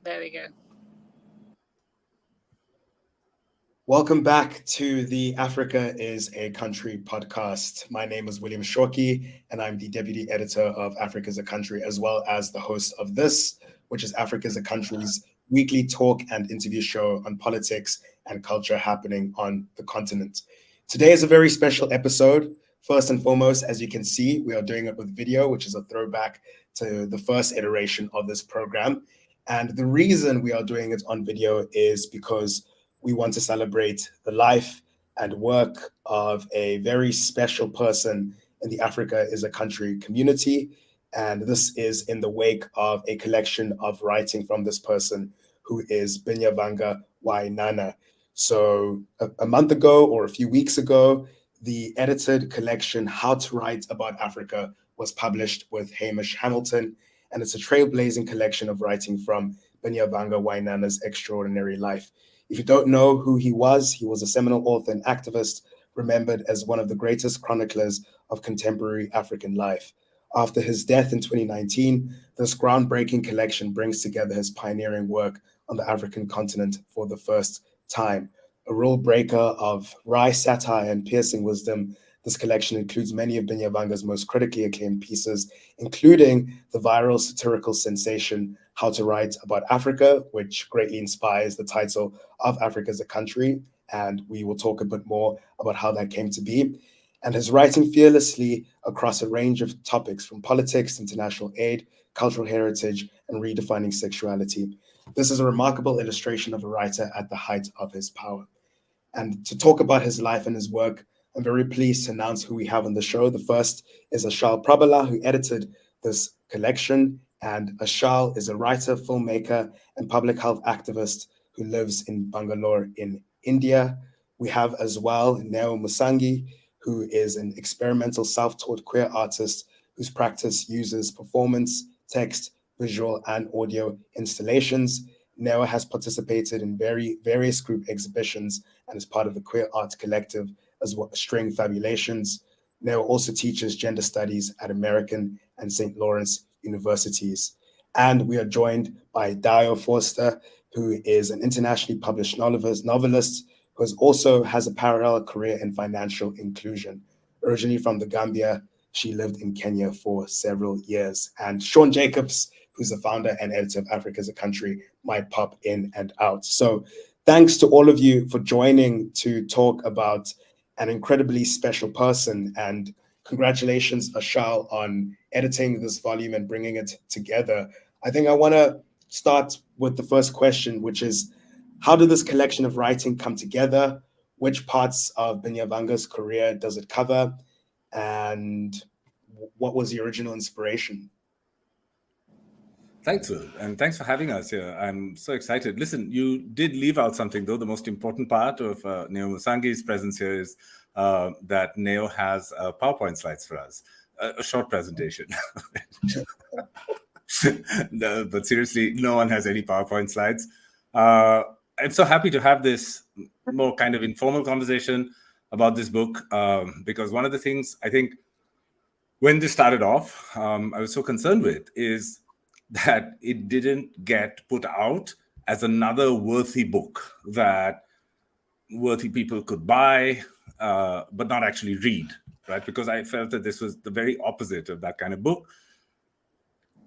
There we go. Welcome back to the Africa is a Country podcast. My name is William Shoki, and I'm the deputy editor of Africa is a Country, as well as the host of this, which is Africa is a Country's weekly talk and interview show on politics and culture happening on the continent. Today is a very special episode. First and foremost, as you can see, we are doing it with video, which is a throwback to the first iteration of this program. And the reason we are doing it on video is because we want to celebrate the life and work of a very special person in the Africa is a Country community. And this is in the wake of a collection of writing from this person, who is Binyavanga Wainana. So a month ago or a few weeks ago, the edited collection, How to Write About Africa, was published with Hamish Hamilton. And it's a trailblazing collection of writing from Binyavanga Wainana's extraordinary life. If you don't know who he was a seminal author and activist, remembered as one of the greatest chroniclers of contemporary African life. After his death in 2019, this groundbreaking collection brings together his pioneering work on the African continent for the first time. A rule breaker of wry satire and piercing wisdom, this collection includes many of Binyavanga's most critically acclaimed pieces, including the viral satirical sensation How to Write About Africa, which greatly inspires the title of Africa as a Country, and we will talk a bit more about how that came to be, and his writing fearlessly across a range of topics from politics, international aid, cultural heritage, and redefining sexuality. This is a remarkable illustration of a writer at the height of his power. And to talk about his life and his work, I'm very pleased to announce who we have on the show. The first is Achal Prabhala, who edited this collection. And Achal is a writer, filmmaker, and public health activist who lives in Bangalore in India. We have as well Dayo Musangi, who is an experimental self-taught queer artist whose practice uses performance, text, visual, and audio installations. Dayo has participated in various group exhibitions and is part of the Queer Art Collective as well as String Fabulations. Dayo also teaches gender studies at American and St. Lawrence universities. And we are joined by Dayo Forster, who is an internationally published novelist who also has a parallel career in financial inclusion. Originally from the Gambia, she lived in Kenya for several years. And Sean Jacobs, who's the founder and editor of Africa is a Country, might pop in and out. So thanks to all of you for joining to talk about an incredibly special person. And congratulations, Achal, on editing this volume and bringing it together. I think I want to start with the first question, which is, how did this collection of writing come together? Which parts of Binyavanga's career does it cover? And what was the original inspiration? Thanks, Will, and thanks for having us here. I'm so excited. Listen, you did leave out something, though. The most important part of Dayo Musangi's presence here is that Dayo has PowerPoint slides for us, a short presentation. No, but seriously, no one has any PowerPoint slides. I'm so happy to have this more kind of informal conversation about this book, because one of the things I think when this started off, I was so concerned with is that it didn't get put out as another worthy book that worthy people could buy, but not actually read, right? Because I felt that this was the very opposite of that kind of book.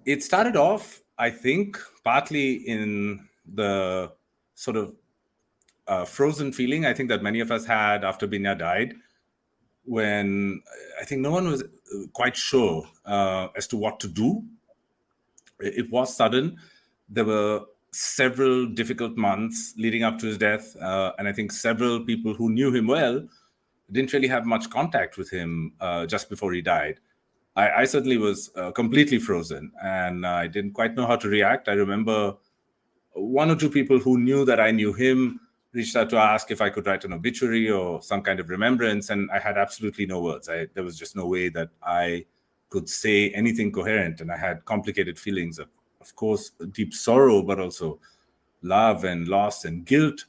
It started off, I think, partly in the sort of frozen feeling I think that many of us had after Binya died, when I think no one was quite sure as to what to do. It was sudden. There were several difficult months leading up to his death, and I think several people who knew him well didn't really have much contact with him just before he died. I certainly was completely frozen, and I didn't quite know how to react. I remember one or two people who knew that I knew him reached out to ask if I could write an obituary or some kind of remembrance, and I had absolutely no words. There was just no way that I could say anything coherent, and I had complicated feelings of course, deep sorrow, but also love and loss and guilt,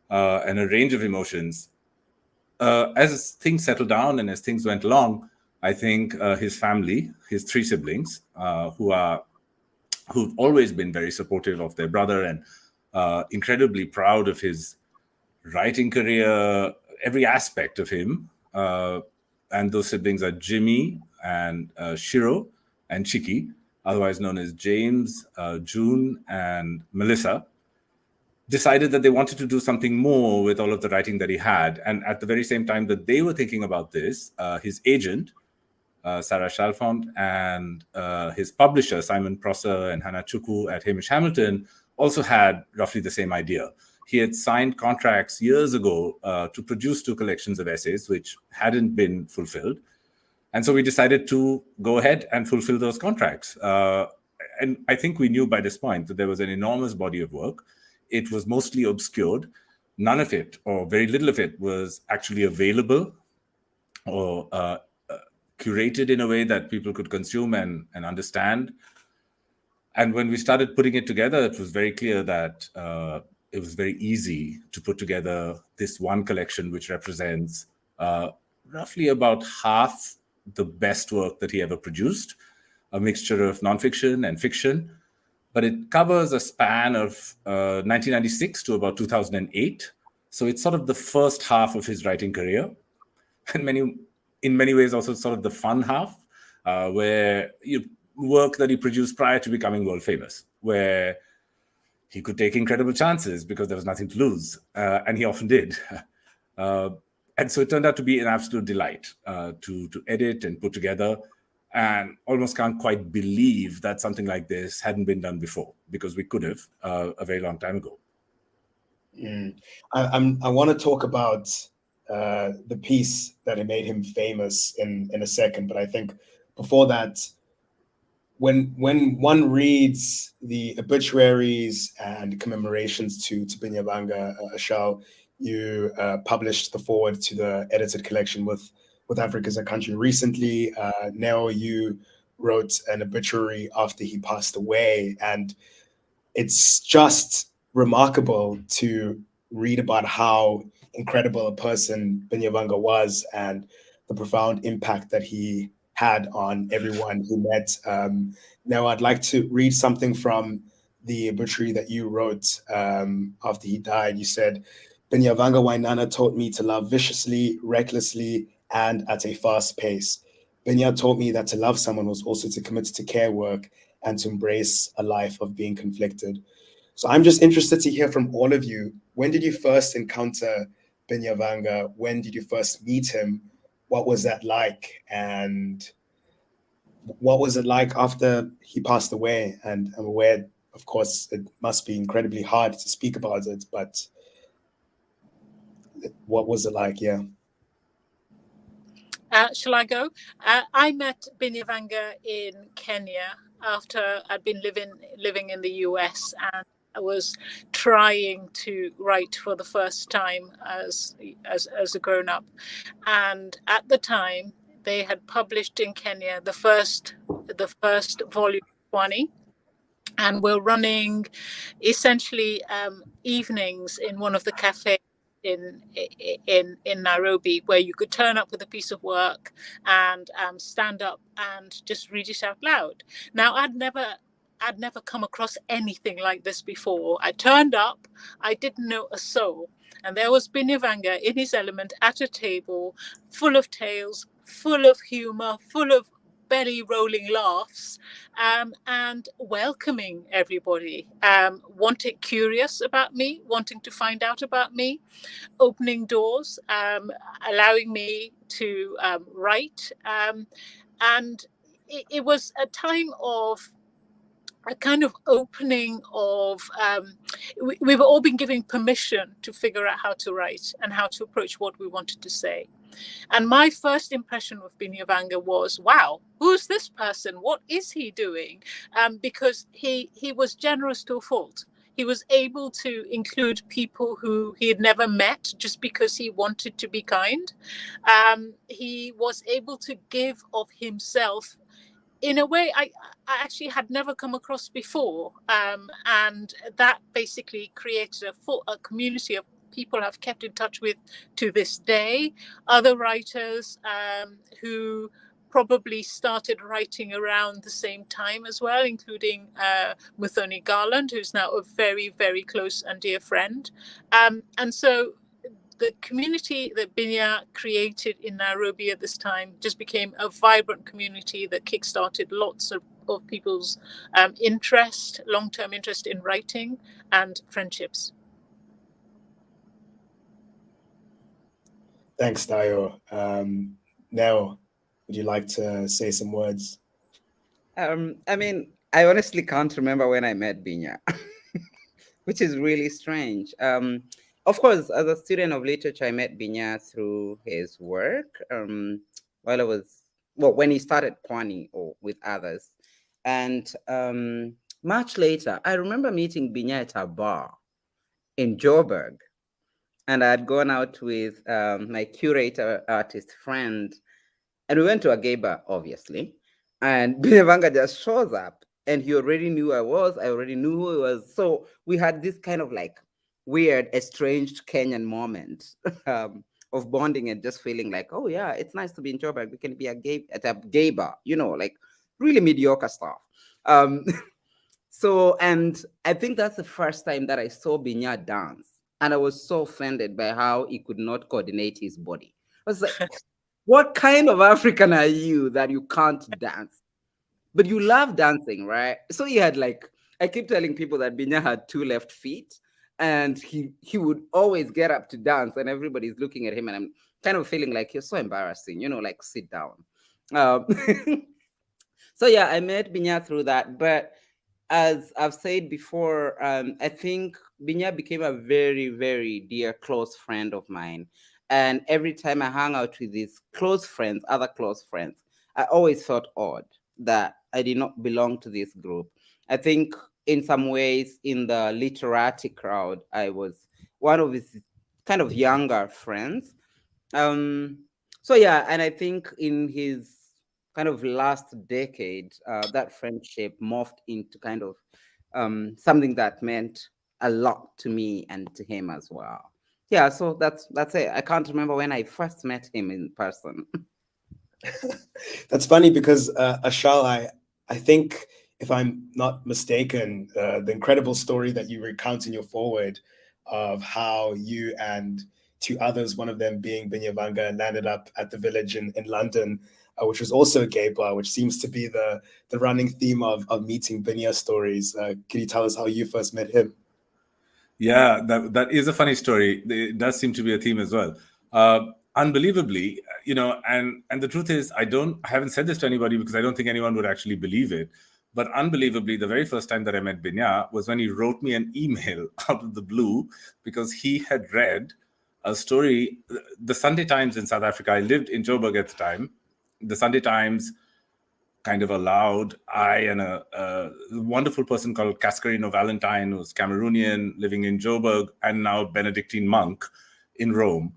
and a range of emotions. As things settled down and as things went along, I think his family, his three siblings, who are who've always been very supportive of their brother and incredibly proud of his writing career, every aspect of him. And those siblings are Jimmy and Shiro and Chiki, otherwise known as James, June, and Melissa, decided that they wanted to do something more with all of the writing that he had. And at the very same time that they were thinking about this, his agent, Sarah Chalfont, and his publisher, Simon Prosser and Hannah Chukwu at Hamish Hamilton, also had roughly the same idea. He had signed contracts years ago to produce 2 collections of essays, which hadn't been fulfilled. And so we decided to go ahead and fulfill those contracts. And I think we knew by this point that there was an enormous body of work. It was mostly obscured. None of it, or very little of it, was actually available or curated in a way that people could consume and understand. And when we started putting it together, it was very clear that it was very easy to put together this one collection, which represents roughly about half the best work that he ever produced, a mixture of nonfiction and fiction. But it covers a span of 1996 to about 2008. So it's sort of the first half of his writing career. And in many ways also sort of the fun half, where work that he produced prior to becoming world famous, where he could take incredible chances because there was nothing to lose, and he often did. And so it turned out to be an absolute delight to edit and put together, and almost can't quite believe that something like this hadn't been done before, because we could have a very long time ago. I want to talk about the piece that made him famous in a second, but I think before that, when one reads the obituaries and commemorations to Binyavanga, Achal, you published the foreword to the edited collection with Africa as a Country recently. Now you wrote an obituary after he passed away, and it's just remarkable to read about how incredible a person Binyavanga was and the profound impact that he had on everyone he met. Now I'd like to read something from the obituary that you wrote after he died. You said, "Binyavanga Wainana taught me to love viciously, recklessly, and at a fast pace. Binya taught me that to love someone was also to commit to care work and to embrace a life of being conflicted." So I'm just interested to hear from all of you. When did you first encounter Binyavanga? When did you first meet him? What was that like? And what was it like after he passed away? And I'm aware, of course, it must be incredibly hard to speak about it, but what was it like? Yeah. Shall I go? I met Binyavanga in Kenya after I'd been living in the US, and I was trying to write for the first time as a grown-up. And at the time, they had published in Kenya the first volume, 20, and we're running essentially evenings in one of the cafes in Nairobi, where you could turn up with a piece of work and stand up and just read it out loud. Now, I'd never come across anything like this before. I turned up, I didn't know a soul, and there was Binyavanga in his element at a table, full of tales, full of humor, full of belly rolling laughs, and welcoming everybody, curious about me, wanting to find out about me, opening doors, allowing me to write, and it was a time of a kind of opening of we've all been given permission to figure out how to write and how to approach what we wanted to say. And my first impression of Binyavanga was, wow, who's this person? What is he doing? Because he was generous to a fault. He was able to include people who he had never met just because he wanted to be kind. He was able to give of himself in a way I actually had never come across before. And that basically created a community of people I've kept in touch with to this day, other writers who probably started writing around the same time as well, including Muthoni Garland, who's now a very, very close and dear friend. And so the community that Binya created in Nairobi at this time just became a vibrant community that kickstarted lots of people's long-term interest in writing and friendships. Thanks, Dayo. Now, would you like to say some words? I mean, I honestly can't remember when I met Binya, which is really strange. Of course, as a student of literature, I met Binya through his work when he started Kwani or with others. And much later, I remember meeting Binya at a bar in Joburg. And I had gone out with my curator artist friend, and we went to a gay bar, obviously. And Binyavanga just shows up, and he already knew I already knew who he was. So we had this kind of like weird, estranged Kenyan moment of bonding and just feeling like, oh yeah, it's nice to be in Joburg. We can be at a gay bar, like really mediocre stuff. So, and I think that's the first time that I saw Binya dance. And I was so offended by how he could not coordinate his body. I was like, what kind of African are you that you can't dance? But you love dancing, right? So he had I keep telling people that Binya had 2 left feet, and he would always get up to dance, and everybody's looking at him, and I'm kind of feeling like, you're so embarrassing, sit down. So yeah, I met Binya through that. But as I've said before, I think Binya became a very, very dear, close friend of mine. And every time I hung out with these other close friends, I always felt odd that I did not belong to this group. I think in some ways, in the literati crowd, I was one of his kind of younger friends. So yeah, and I think in his kind of last decade, that friendship morphed into kind of something that meant a lot to me and to him as well. Yeah, so that's it. I can't remember when I first met him in person. That's funny because Achal, I think if I'm not mistaken, the incredible story that you recount in your foreword of how you and 2 others, one of them being Binyavanga, landed up at the Village in London, which was also a gay bar, which seems to be the running theme of meeting Binya stories. Can you tell us how you first met him? Yeah, that is a funny story. It does seem to be a theme as well. Unbelievably, and the truth is, I haven't said this to anybody because I don't think anyone would actually believe it. But unbelievably, the very first time that I met Binya was when he wrote me an email out of the blue because he had read a story, the Sunday Times in South Africa. I lived in Joburg at the time. The Sunday Times kind of allowed I and a wonderful person called Cascarino Valentine, who's Cameroonian, living in Joburg, and now Benedictine monk in Rome.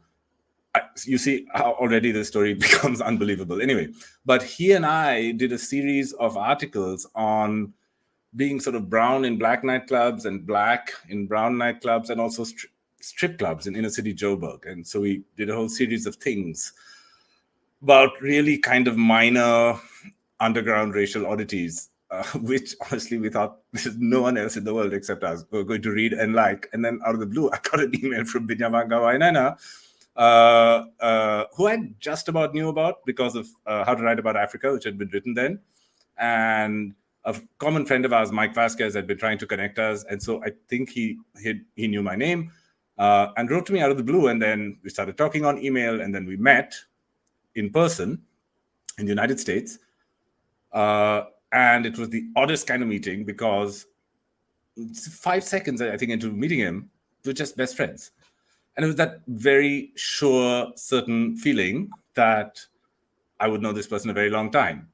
You see how already the story becomes unbelievable. Anyway, but he and I did a series of articles on being sort of brown in black nightclubs and black in brown nightclubs, and also strip clubs in inner city Joburg. And so we did a whole series of things about really kind of minor underground racial oddities, which honestly we thought there's no one else in the world except us who were going to read and like. And then out of the blue, I got an email from Binyavanga Wainana, who I just about knew about because of How to Write About Africa, which had been written then. And a common friend of ours, Mike Vasquez, had been trying to connect us. And so I think he knew my name and wrote to me out of the blue. And then we started talking on email, and then we met in person in the United States. And it was the oddest kind of meeting because 5 seconds, I think, into meeting him, we were just best friends. And it was that very sure, certain feeling that I would know this person a very long time.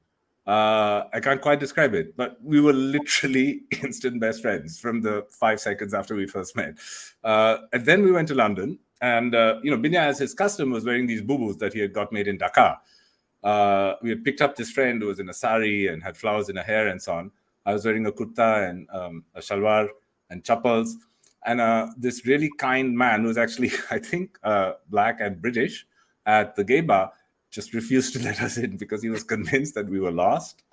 I can't quite describe it, but we were literally instant best friends from the 5 seconds after we first met. And then we went to London, and Binya, as his custom, was wearing these boo-boos that he had got made in Dhaka. We had picked up this friend who was in a sari and had flowers in her hair and so on. I was wearing a kurta and a shalwar and chappals. And this really kind man who was actually, I think, black and British at the gay bar just refused to let us in because he was convinced that we were lost.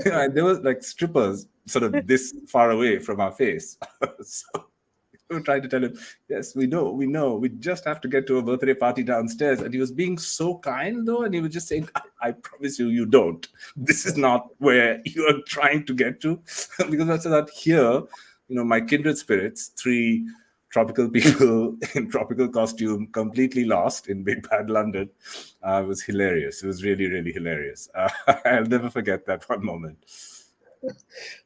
And there was like strippers sort of this far away from our face. So we were trying to tell him, yes, we know. We just have to get to a birthday party downstairs. And he was being so kind, though. And he was just saying, I promise you, you don't. This is not where you are trying to get to. Because that's that here, my kindred spirits, 3 tropical people in tropical costume, completely lost in Big Bad London. It was hilarious. It was really, really hilarious. I'll never forget that one moment.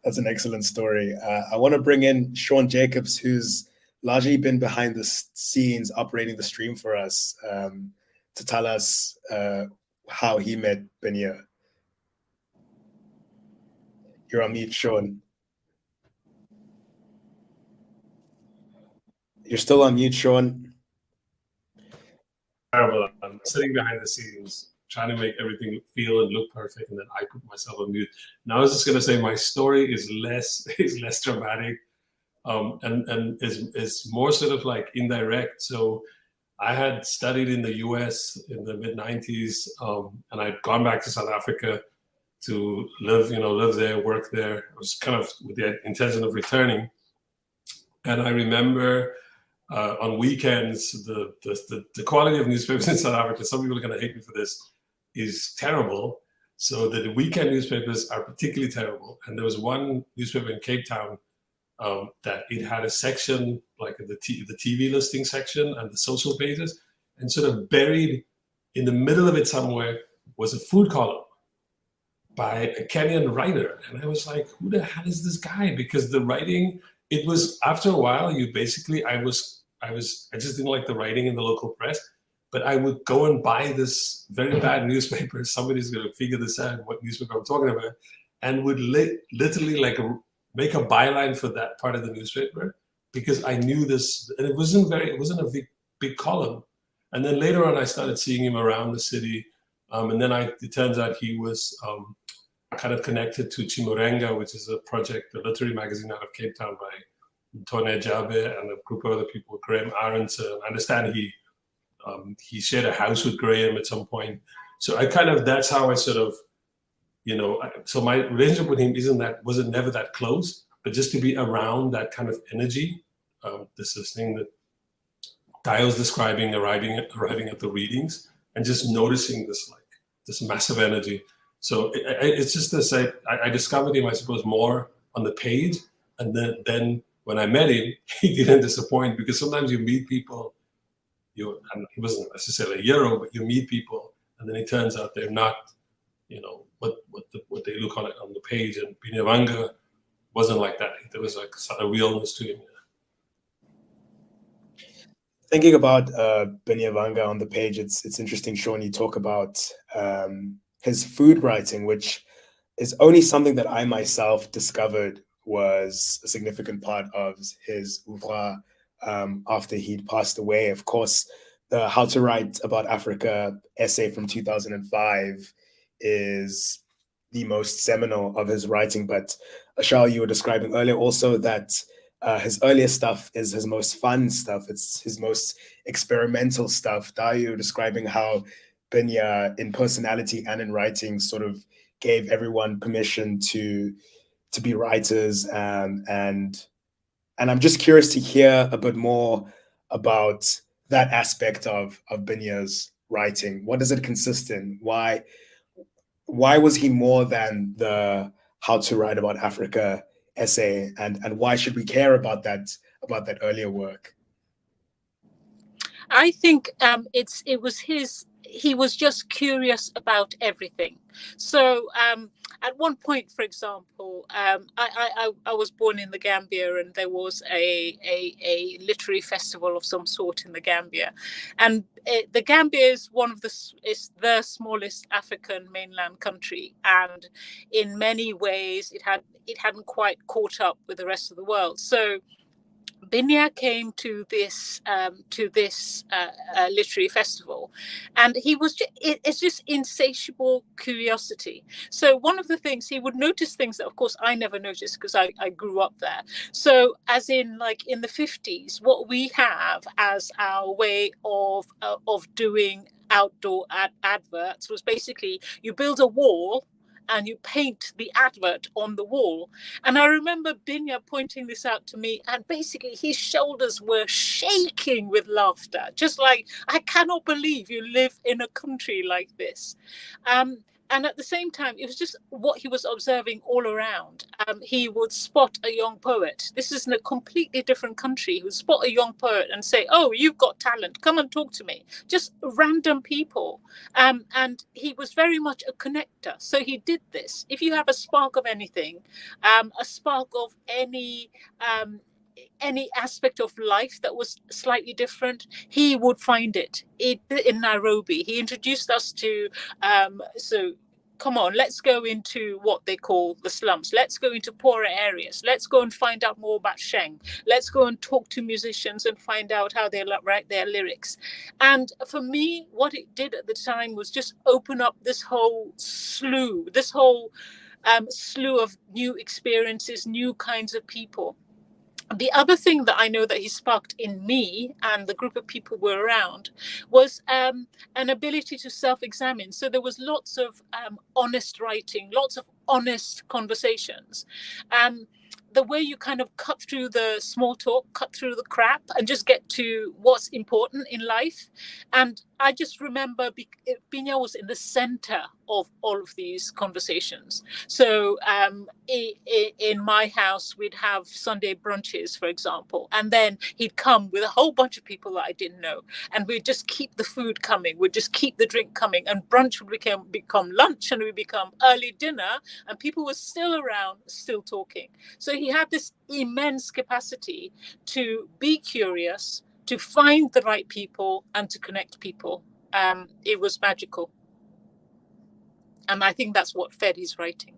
That's an excellent story. I want to bring in Sean Jacobs, who's largely been behind the scenes operating the stream for us, to tell us how he met Binya. You're on mute, Sean. You're still on mute, Sean. Terrible. I'm sitting behind the scenes, trying to make everything feel and look perfect, and then I put myself on mute. Now I was just going to say my story is less dramatic, and is more sort of like indirect. So I had studied in the U.S. in the mid-90s, and I'd gone back to South Africa to live there, work there. I was kind of with the intention of returning, and I remember. On weekends, the quality of newspapers in South Africa, some people are going to hate me for this, is terrible. So the weekend newspapers are particularly terrible. And there was one newspaper in Cape Town that it had a section, like the TV listing section and the social pages, and sort of buried in the middle of it somewhere was a food column by a Kenyan writer. And I was like, who the hell is this guy? Because the writing, it was, after a while, I just didn't like the writing in the local press, but I would go and buy this very bad newspaper. Somebody's going to figure this out, what newspaper I'm talking about, and would literally like make a byline for that part of the newspaper because I knew this, and it wasn't a big column. And then later on, I started seeing him around the city, and then it turns out he was kind of connected to Chimurenga, which is a literary magazine out of Cape Town by Tone Jabe and a group of other people, Graham Aronson. I understand he shared a house with Graham at some point. So that's how I sort of, so my relationship with him wasn't never that close, but just to be around that kind of energy. This is thing that Dayo's describing, arriving at the readings and just noticing this massive energy. So it's just to say, I discovered him, I suppose, more on the page, and then when I met him, he didn't disappoint, because sometimes you meet people, and he wasn't necessarily a hero, but you meet people, and then it turns out they're not, what they look on the page. And Binyavanga wasn't like that. There was like a realness to him. Thinking about Binyavanga on the page, it's interesting, Sean, you talk about his food writing, which is only something that I myself discovered was a significant part of his oeuvre after he'd passed away. Of course, the How to Write About Africa essay from 2005 is the most seminal of his writing. But Achal, you were describing earlier also that his earlier stuff is his most fun stuff. It's his most experimental stuff. Dayo describing how Binya, in personality and in writing, sort of gave everyone permission to be writers, and I'm just curious to hear a bit more about that aspect of Binya's writing. What does it consist in? Why was he more than the How to Write About Africa essay, and why should we care about that earlier work? I think he was just curious about everything. So at one point, for example, I was born in the Gambia, and there was a literary festival of some sort in the Gambia, and the Gambia is is the smallest African mainland country, and in many ways it hadn't quite caught up with the rest of the world. So Binya came to this literary festival, and it's just insatiable curiosity. So one of the things, he would notice things that, of course, I never noticed because I grew up there. So as in, like in the 50s, what we have as our way of doing outdoor adverts was basically you build a wall and you paint the advert on the wall. And I remember Binya pointing this out to me, and basically his shoulders were shaking with laughter, just like, I cannot believe you live in a country like this. And at the same time, it was just what he was observing all around. He would spot a young poet. This is in a completely different country. He would spot a young poet and say, oh, you've got talent. Come and talk to me. Just random people. And he was very much a connector. So he did this. If you have a spark of anything, a spark of any aspect of life that was slightly different, he would find it in Nairobi. He introduced us to so come on, let's go into what they call the slums. Let's go into poorer areas. Let's go and find out more about Sheng. Let's go and talk to musicians and find out how they write their lyrics. And for me, what it did at the time was just open up this whole slew of new experiences, new kinds of people. The other thing that I know that he sparked in me and the group of people were around was an ability to self-examine. So there was lots of honest writing, lots of honest conversations. The way you kind of cut through the small talk, cut through the crap, and just get to what's important in life. And I just remember Binya was in the center of all of these conversations. So in my house, we'd have Sunday brunches, for example, and then he'd come with a whole bunch of people that I didn't know, and we'd just keep the food coming, we'd just keep the drink coming, and brunch would become lunch, and would become early dinner, and people were still around, still talking. So he had this immense capacity to be curious, to find the right people, and to connect people. It was magical. And I think that's what fed his writing.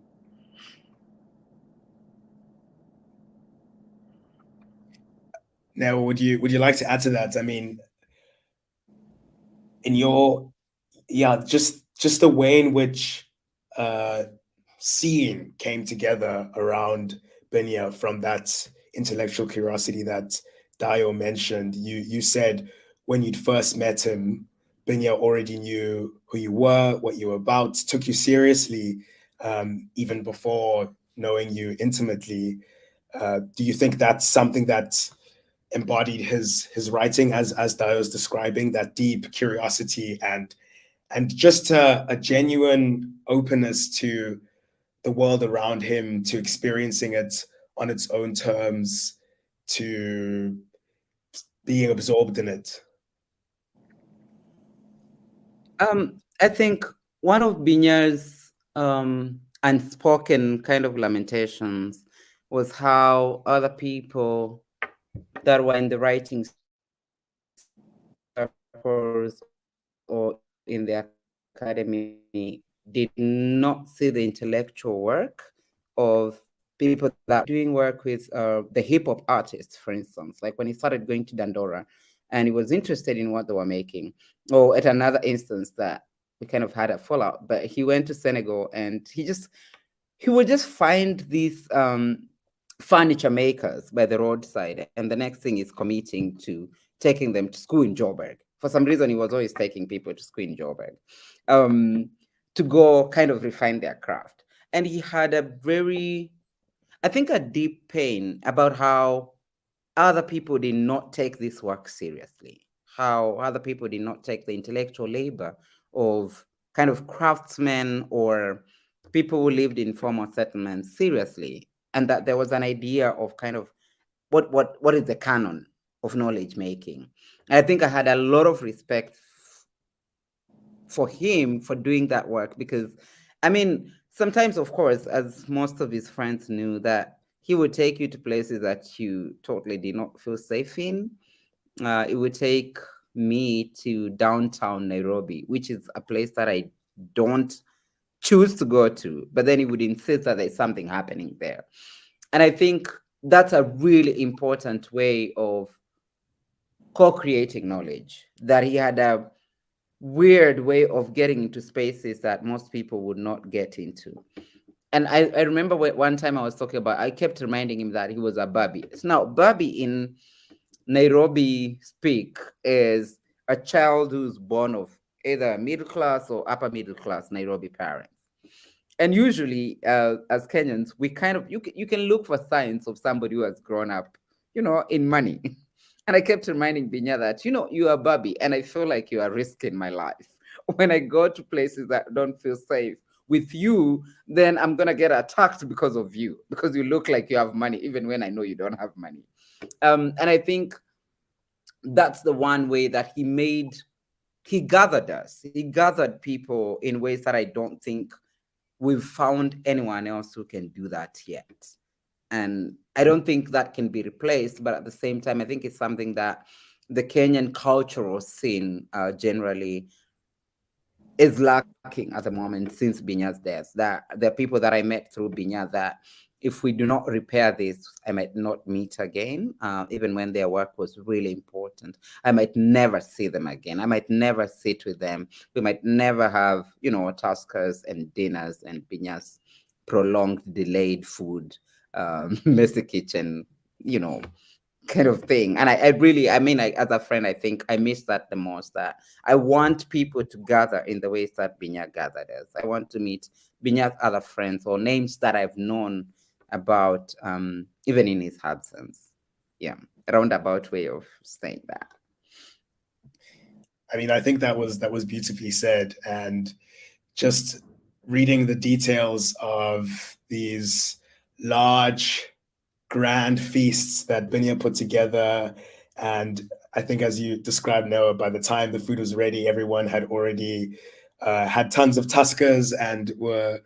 Now, would you like to add to that? I mean, in your, just the way in which seeing came together around Binya, from that intellectual curiosity that Dayo mentioned. You said when you'd first met him, Binya already knew who you were, what you were about, took you seriously, even before knowing you intimately. Do you think that's something that embodied his writing, as Dayo's describing, that deep curiosity and just a genuine openness to the world around him, to experiencing it on its own terms, to being absorbed in it? I think one of Binya's unspoken kind of lamentations was how other people that were in the writing circles or in the academy did not see the intellectual work of people that were doing work with the hip-hop artists, for instance. Like when he started going to Dandora and he was interested in what they were making. Or at another instance that we kind of had a fallout, but he went to Senegal and he would just find these furniture makers by the roadside, and the next thing is committing to taking them to school in Joburg. For some reason, he was always taking people to school in Joburg to go kind of refine their craft. And he had a deep pain about how other people did not take this work seriously, how other people did not take the intellectual labor of kind of craftsmen or people who lived in formal settlements seriously, and that there was an idea of kind of what is the canon of knowledge making. I think I had a lot of respect for him for doing that work, because I mean, sometimes, of course, as most of his friends knew, that he would take you to places that you totally did not feel safe in. It would take me to downtown Nairobi, which is a place that I don't choose to go to, but then he would insist that there's something happening there. And I think that's a really important way of co-creating knowledge, that he had a weird way of getting into spaces that most people would not get into. And I remember one time I kept reminding him that he was a Babi. Now, Babi in Nairobi speak is a child who's born of either middle class or upper middle class Nairobi parents. And usually, as Kenyans, we kind of, you can look for signs of somebody who has grown up, in money. And I kept reminding Binya that, you are Bobby, and I feel like you are risking my life. When I go to places that don't feel safe with you, then I'm going to get attacked because of you, because you look like you have money, even when I know you don't have money. And I think that's the one way that he gathered us. He gathered people in ways that I don't think we've found anyone else who can do that yet. And I don't think that can be replaced, but at the same time, I think it's something that the Kenyan cultural scene generally is lacking at the moment since Binya's death. That there are people that I met through Binya that if we do not repair this, I might not meet again, even when their work was really important. I might never see them again. I might never sit with them. We might never have, taskers and dinners and Binya's prolonged, delayed food, messy kitchen, kind of thing. And I really, as a friend, I think I miss that the most. That I want people to gather in the ways that Binya gathered us. I want to meet Binya's other friends or names that I've known about, even in his absence. Yeah, a roundabout way of saying that. I think that was beautifully said. And just reading the details of these large, grand feasts that Binya put together, and I think, as you described, Noah, by the time the food was ready, everyone had already had tons of tuskers and were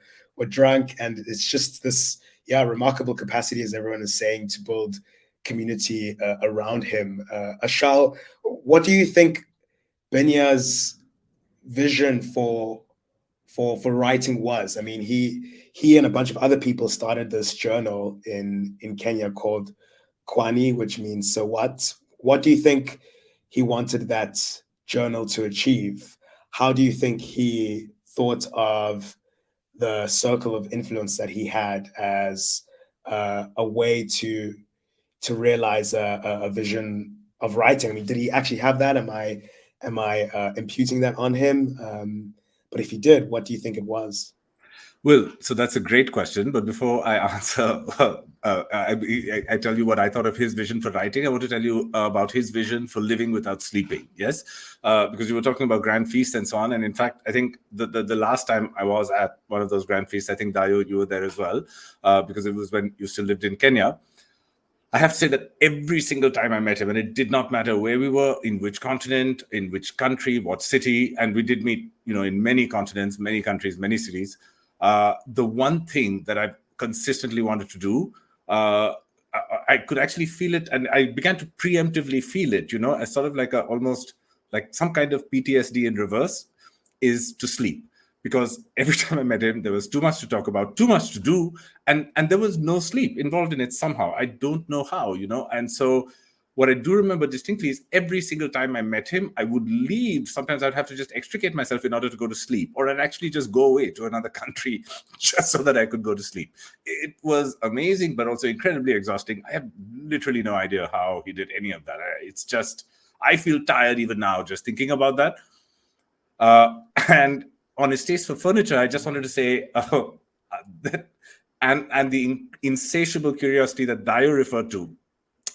drunk, and it's just this remarkable capacity, as everyone is saying, to build community around him. Achal, what do you think Binya's vision for writing was? He and a bunch of other people started this journal in Kenya called Kwani, which means so what. What do you think he wanted that journal to achieve? How do you think he thought of the circle of influence that he had as a way to realize a vision of writing? Did he actually have that? Am I imputing that on him? But if he did, what do you think it was? Well, so that's a great question. But before I answer, I tell you what I thought of his vision for writing. I want to tell you about his vision for living without sleeping. Yes, because you were talking about grand feasts and so on. And in fact, I think the last time I was at one of those grand feasts, I think Dayo, you were there as well, because it was when you still lived in Kenya. I have to say that every single time I met him, and it did not matter where we were, in which continent, in which country, what city, and we did meet, in many continents, many countries, many cities. The one thing that I've consistently wanted to do, I could actually feel it, and I began to preemptively feel it, as sort of like almost like some kind of PTSD in reverse, is to sleep. Because every time I met him, there was too much to talk about, too much to do, and there was no sleep involved in it somehow. I don't know how, And so what I do remember distinctly is every single time I met him, I would leave. Sometimes I'd have to just extricate myself in order to go to sleep, or I'd actually just go away to another country just so that I could go to sleep. It was amazing, but also incredibly exhausting. I have literally no idea how he did any of that. It's just, I feel tired even now just thinking about that. And on his taste for furniture, I just wanted to say, and the insatiable curiosity that Dayo referred to.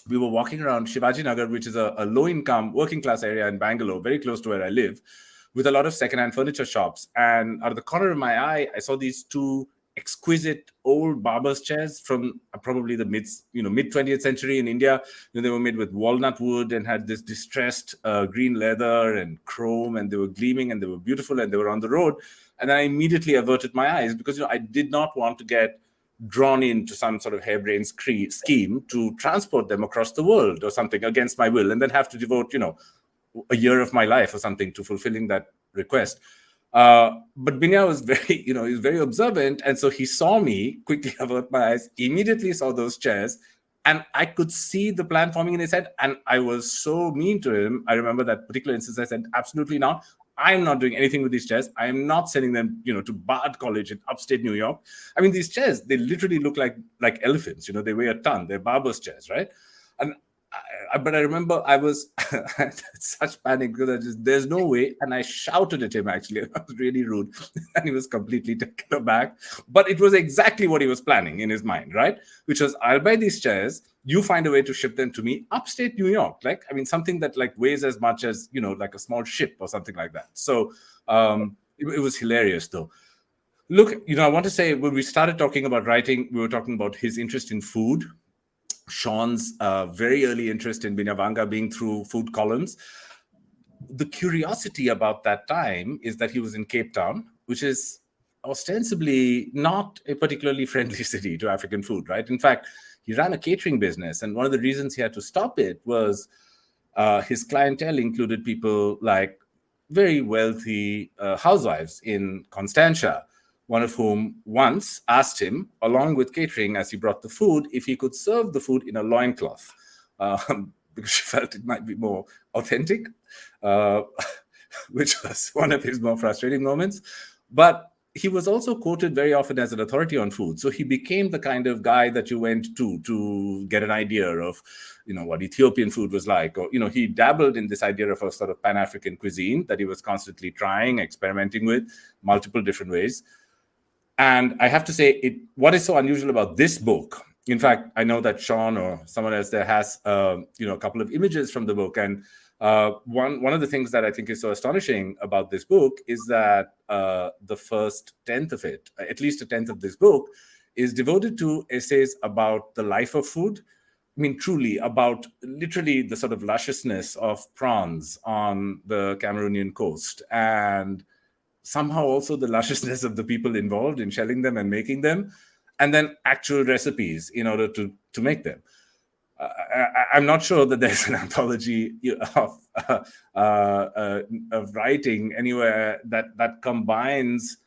We were walking around Shivaji Nagar, which is a low-income, working-class area in Bangalore, very close to where I live, with a lot of second-hand furniture shops. And out of the corner of my eye, I saw these two exquisite old barber's chairs from probably the mid 20th century in India. They were made with walnut wood and had this distressed green leather and chrome, and they were gleaming and they were beautiful and they were on the road. And I immediately averted my eyes because I did not want to get drawn into some sort of harebrained scheme to transport them across the world or something against my will, and then have to devote a year of my life or something to fulfilling that request. But Binya was very, he was very observant. And so he saw me quickly avert my eyes, immediately saw those chairs, and I could see the plan forming in his head. And I was so mean to him. I remember that particular instance. I said, absolutely not. I'm not doing anything with these chairs. I am not sending them, to Bard College in upstate New York. These chairs, they literally look like elephants. They weigh a ton. They're barber's chairs, right? And But I remember I was at such panic because there's no way. And I shouted at him, actually. I was really rude. And he was completely taken aback. But it was exactly what he was planning in his mind, right? Which was, I'll buy these chairs. You find a way to ship them to me upstate New York. Like, I mean, something that like weighs as much as, like a small ship or something like that. So it was hilarious, though. Look, I want to say when we started talking about writing, we were talking about his interest in food. Sean's very early interest in Binyavanga being through food columns. The curiosity about that time is that he was in Cape Town, which is ostensibly not a particularly friendly city to African food, right? In fact, he ran a catering business, and one of the reasons he had to stop it was his clientele included people like very wealthy housewives in Constantia, one of whom once asked him, along with catering, as he brought the food, if he could serve the food in a loincloth, because she felt it might be more authentic, which was one of his more frustrating moments. But he was also quoted very often as an authority on food. So he became the kind of guy that you went to get an idea of, what Ethiopian food was like. Or, he dabbled in this idea of a sort of Pan-African cuisine that he was constantly trying, experimenting with multiple different ways. And I have to say, what is so unusual about this book, in fact, I know that Sean or someone else there has, a couple of images from the book. And one of the things that I think is so astonishing about this book is that the first tenth of it, at least a tenth of this book, is devoted to essays about the life of food. I mean, truly about literally the sort of lusciousness of prawns on the Cameroonian coast, and somehow also the lusciousness of the people involved in shelling them and making them, and then actual recipes in order to make them. I'm not sure that there's an anthology of writing anywhere that combines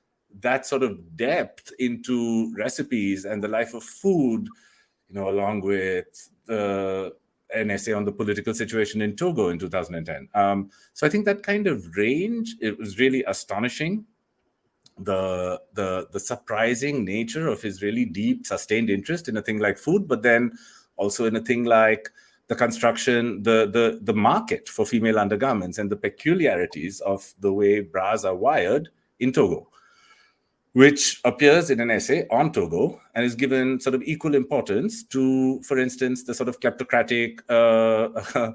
that sort of depth into recipes and the life of food, along with an essay on the political situation in Togo in 2010. So I think that kind of range, it was really astonishing. The surprising nature of his really deep, sustained interest in a thing like food, but then also in a thing like the construction, the market for female undergarments and the peculiarities of the way bras are wired in Togo, which appears in an essay on Togo and is given sort of equal importance to, for instance, the sort of kleptocratic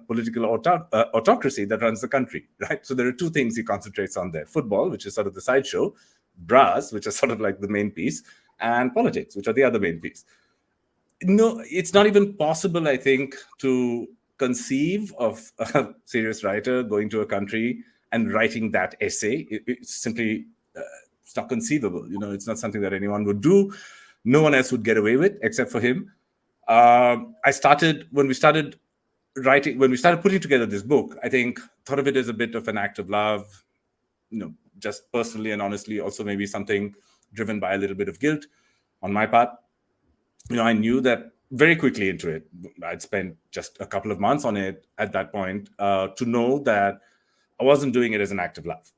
political autocracy that runs the country, right? So there are two things he concentrates on there: football, which is sort of the sideshow, bras, which are sort of like the main piece, and politics, which are the other main piece. No, it's not even possible, I think, to conceive of a serious writer going to a country and writing that essay. It's simply... it's not conceivable. It's not something that anyone would do. No one else would get away with except for him. When we started putting together this book, I think thought of it as a bit of an act of love, just personally and honestly, also maybe something driven by a little bit of guilt on my part. I knew that very quickly into it. I'd spent just a couple of months on it at that point to know that I wasn't doing it as an act of love.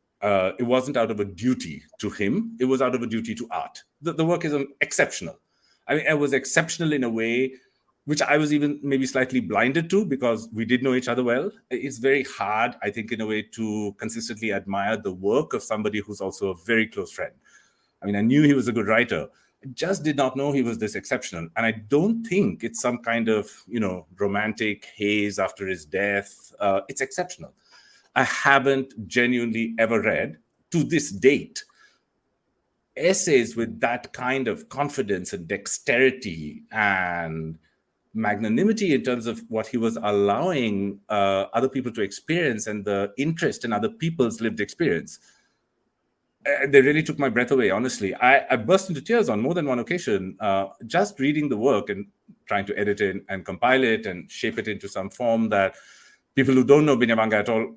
It wasn't out of a duty to him. It was out of a duty to art. The work is exceptional. I mean, it was exceptional in a way which I was even maybe slightly blinded to because we did know each other well. It's very hard, I think, in a way to consistently admire the work of somebody who's also a very close friend. I mean, I knew he was a good writer. I just did not know he was this exceptional. And I don't think it's some kind of, romantic haze after his death. It's exceptional. I haven't genuinely ever read, to this date, essays with that kind of confidence and dexterity and magnanimity in terms of what he was allowing other people to experience and the interest in other people's lived experience. They really took my breath away, honestly. I burst into tears on more than one occasion, just reading the work and trying to edit it and compile it and shape it into some form that people who don't know Binyavanga at all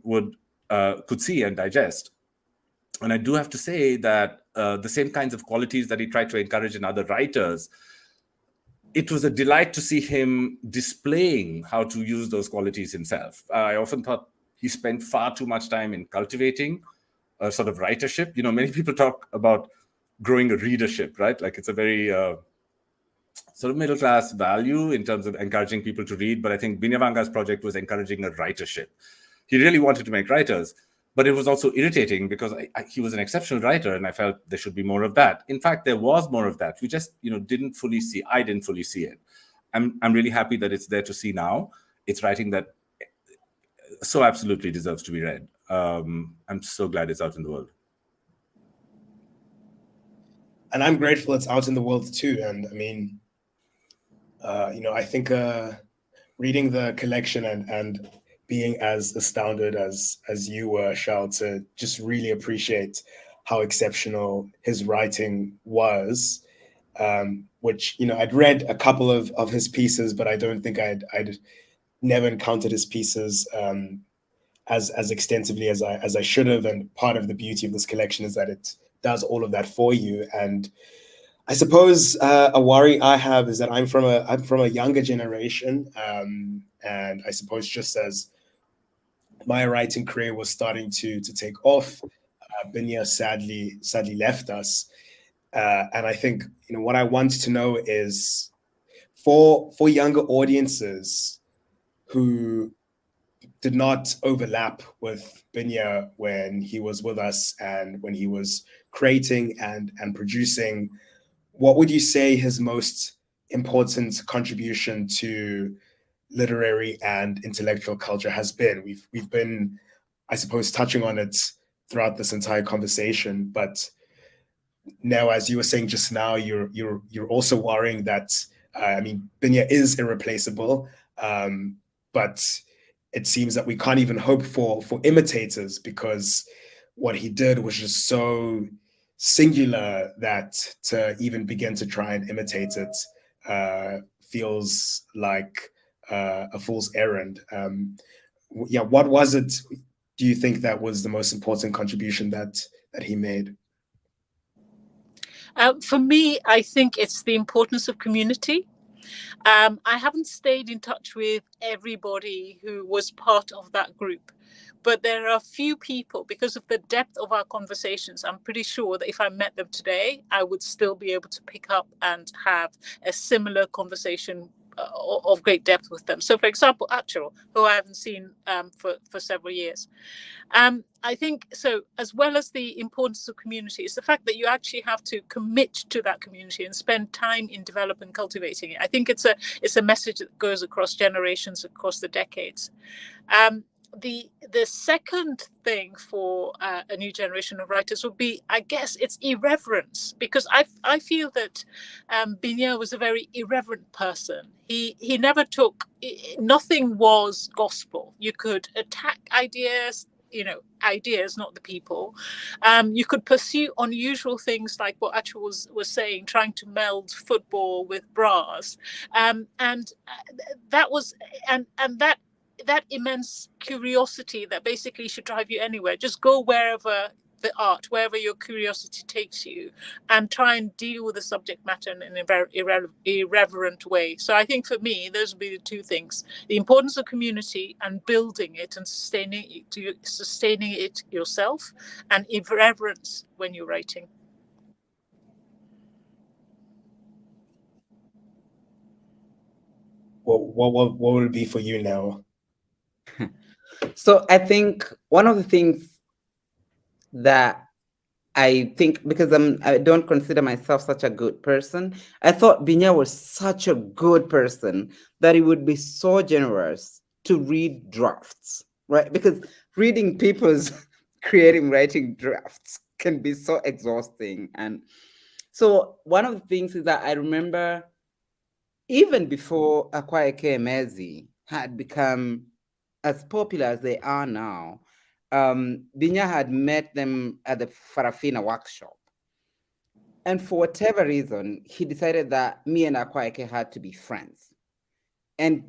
could see and digest. And I do have to say that the same kinds of qualities that he tried to encourage in other writers, it was a delight to see him displaying how to use those qualities himself. I often thought he spent far too much time in cultivating a sort of writership. Many people talk about growing a readership, right? Like it's a very sort of middle class value in terms of encouraging people to read. But I think Binyavanga's project was encouraging a writership. He really wanted to make writers, but it was also irritating because he was an exceptional writer, and I felt there should be more of that. In fact, there was more of that. We just, didn't fully see. I didn't fully see it. I'm really happy that it's there to see now. It's writing that so absolutely deserves to be read. I'm so glad it's out in the world. And I'm grateful it's out in the world too. And I mean, I think reading the collection and being as astounded as you were, Shal, to just really appreciate how exceptional his writing was, which, I'd read a couple of his pieces, but I don't think I'd never encountered his pieces as extensively as I should have. And part of the beauty of this collection is that it does all of that for you. And I suppose a worry I have is that I'm from a younger generation, and I suppose just as my writing career was starting to take off, Binya sadly left us, and I think what I want to know is for younger audiences who did not overlap with Binya when he was with us and when he was creating and producing, what would you say his most important contribution to literary and intellectual culture has been? We've been, I suppose, touching on it throughout this entire conversation, but now, as you were saying just now, you're also worrying that Binya is irreplaceable, but it seems that we can't even hope for imitators, because what he did was just so singular that to even begin to try and imitate it feels like a fool's errand. What was it, do you think, that was the most important contribution that he made? For me, I think it's the importance of community. I haven't stayed in touch with everybody who was part of that group, but there are a few people, because of the depth of our conversations, I'm pretty sure that if I met them today, I would still be able to pick up and have a similar conversation of great depth with them. So, for example, Achal, who I haven't seen for several years. I think so, as well as the importance of community, is the fact that you actually have to commit to that community and spend time in developing and cultivating it. I think it's a message that goes across generations, across the decades. The second thing for a new generation of writers would be, I guess, it's irreverence, because I feel that Binya was a very irreverent person. He never took, nothing was gospel. You could attack ideas, ideas, not the people. You could pursue unusual things like what Achal was saying, trying to meld football with bras, and that was and that immense curiosity that basically should drive you anywhere. Just go wherever the art, wherever your curiosity takes you, and try and deal with the subject matter in a very irreverent way. So I think for me, those would be the two things: the importance of community and building it and sustaining it yourself, and irreverence when you're writing. What would it be for you now? So I think one of the things that I think, because I don't consider myself such a good person, I thought Binya was such a good person that he would be so generous to read drafts, right? Because reading people's writing drafts can be so exhausting. And so one of the things is that I remember, even before Akwaeke Emezi had become as popular as they are now, Binya had met them at the Farafina workshop. And for whatever reason, he decided that me and Akwaeke had to be friends. And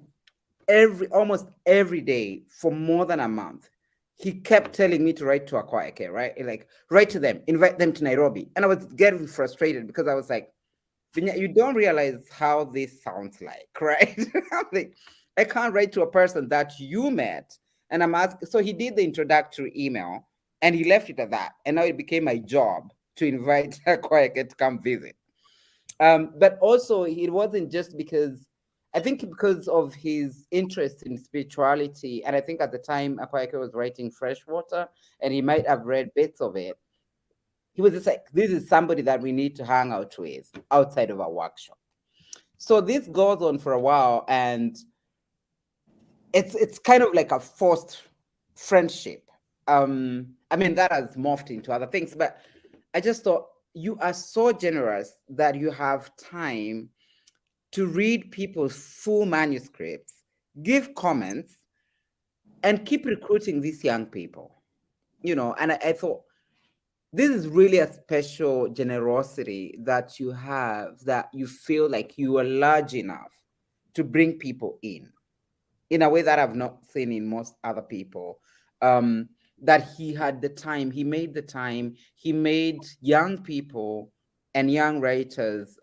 almost every day for more than a month, he kept telling me to write to Akwaeke, right? Like, write to them, invite them to Nairobi. And I was getting frustrated because I was like, Binya, you don't realize how this sounds like, right? I'm like, I can't write to a person that you met. And I'm asking, so he did the introductory email and he left it at that. And now it became my job to invite Akwaeke to come visit. But also, it wasn't just because, I think because of his interest in spirituality, and I think at the time Akwaeke was writing Freshwater, and he might have read bits of it. He was just like, this is somebody that we need to hang out with outside of our workshop. So this goes on for a while, and it's kind of like a forced friendship. I mean, that has morphed into other things, but I just thought, you are so generous that you have time to read people's full manuscripts, give comments, and keep recruiting these young people. You know, and I thought, this is really a special generosity that you have, that you feel like you are large enough to bring people in a way that I've not seen in most other people. That he had the time, he made the time, he made young people and young writers,